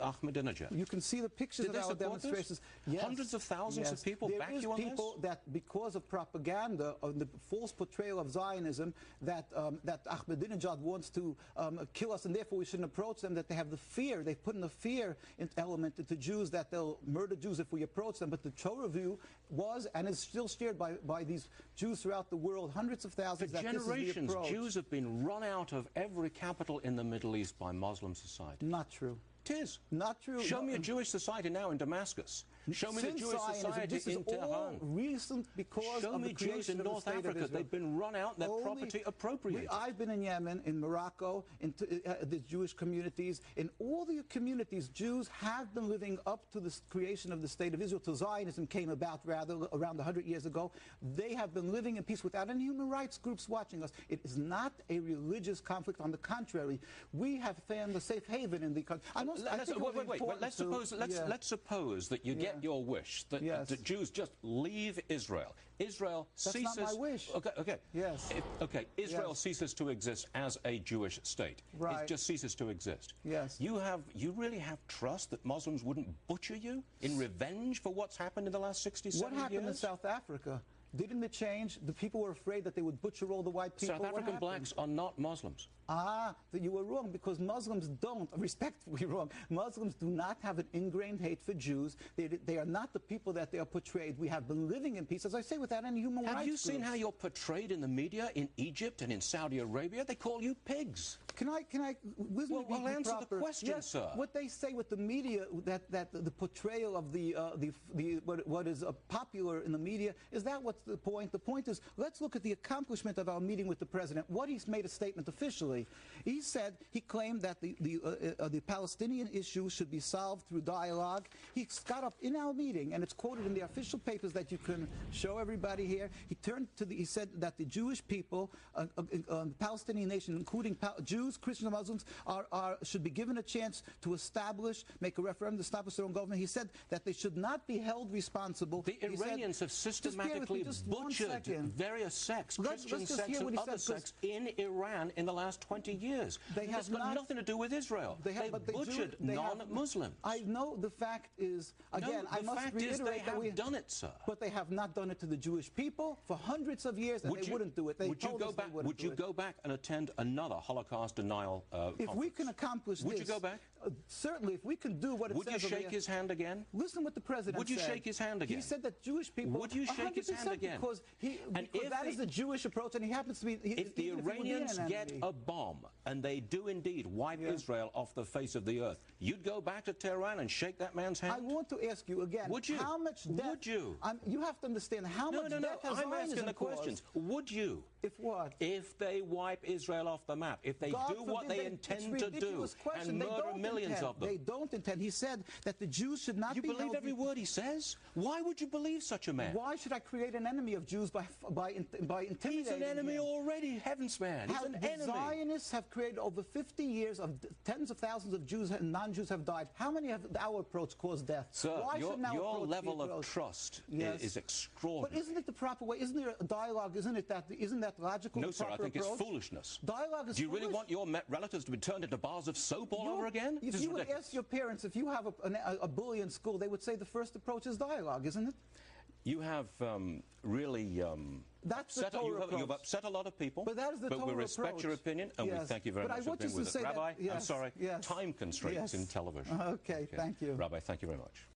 Ahmadinejad. You can see the pictures of our demonstrations. Yes. Hundreds of thousands of people back you on this? There is people that, because of propaganda, of the false portrayal of Zionism, that Ahmadinejad wants to kill us, and therefore we shouldn't approach them, that they have the fear, they've put in the fear element into Jews, that they'll murder Jews if we approach them. But the Torah view was, and is still shared by these Jews throughout the world, hundreds of thousands. For generations, Jews have been run out of every capital in the Middle East by Muslim society. Not true. It is. Not true. Show me a Jewish society now in Damascus. Show me the Jewish society in Tehran. Recent because Show of me the Jews in North Africa. They've been run out, their property appropriated. I've been in Yemen, in Morocco, in the Jewish communities. In all the communities, Jews have been living up to the creation of the State of Israel, till Zionism came about, rather, around 100 years ago. They have been living in peace without any human rights groups watching us. It is not a religious conflict. On the contrary, we have found a safe haven in the country. Let's suppose that you get your wish that Jews just leave Israel. Israel ceases. That's not my wish. Okay. Yes. Israel ceases to exist as a Jewish state. Right. It just ceases to exist. Yes. You really have trust that Muslims wouldn't butcher you in revenge for what's happened in the last 60, 70 years? What happened in South Africa? Didn't it change? The people were afraid that they would butcher all the white people. South African blacks are not Muslims. You were wrong, because Muslims don't, respectfully wrong, Muslims do not have an ingrained hate for Jews. They are not the people that they are portrayed. We have been living in peace, as I say, without any human rights. Have you seen how you're portrayed in the media in Egypt and in Saudi Arabia? They call you pigs. Can I Well, answer the question, sir. What they say with the media, that the portrayal of what is popular in the media, is that what's the point? The point is, let's look at the accomplishment of our meeting with the president. What he's made a statement officially. He claimed that the Palestinian issue should be solved through dialogue. He got up in our meeting, and it's quoted in the official papers that you can show everybody here. He said that the Jewish people, the Palestinian nation, including Jews, Christians, and Muslims, should be given a chance to make a referendum to establish their own government. He said that they should not be held responsible. The Iranians have systematically butchered various sects, Christian sects and other sects in Iran in the last 20 years. It's got nothing to do with Israel. They've butchered non-Muslims. I know. The fact is, again, I must reiterate that we have done it, sir. But they have not done it to the Jewish people for hundreds of years, and they wouldn't do it. Would you go back and attend another Holocaust denial conference? If we can accomplish this, would you go back? Certainly, if we can do what it says. Would you shake his hand again? Listen what the president said. Would you shake his hand again? He said that Jewish people. Would you shake his hand again? Because that is the Jewish approach, and he happens to be. If the Iranians get a bomb, and they do indeed wipe Israel off the face of the earth, you'd go back to Tehran and shake that man's hand? I want to ask you again. Would you? How much death? Would you? You have to understand how much death has I'm asking the questions. Would you? If what? If they wipe Israel off the map, if they do what they intend to do and murder millions of them. They don't intend. He said that the Jews should not be held. You believe every word he says? Why would you believe such a man? Why should I create an enemy of Jews by intimidating He's an enemy already, heavens man. He's an enemy. The Zionists have created over 50 years of tens of thousands of Jews and non-Jews have died. How many have our approach caused death? Sir, your level of trust is extraordinary. But isn't it the proper way? Isn't there a dialogue? Isn't that logical? No, sir, I think it's foolishness. Dialogue is Do you really want your relatives to be turned into bars of soap all over again? If you would ask your parents, if you have a bully in school, they would say the first approach is dialogue, isn't it? You have really upset a lot of people, but that is the Torah we respect approach. your opinion, and we thank you very much for being with us. Rabbi, I'm sorry, time constraints in television. Okay, thank you. Rabbi, thank you very much.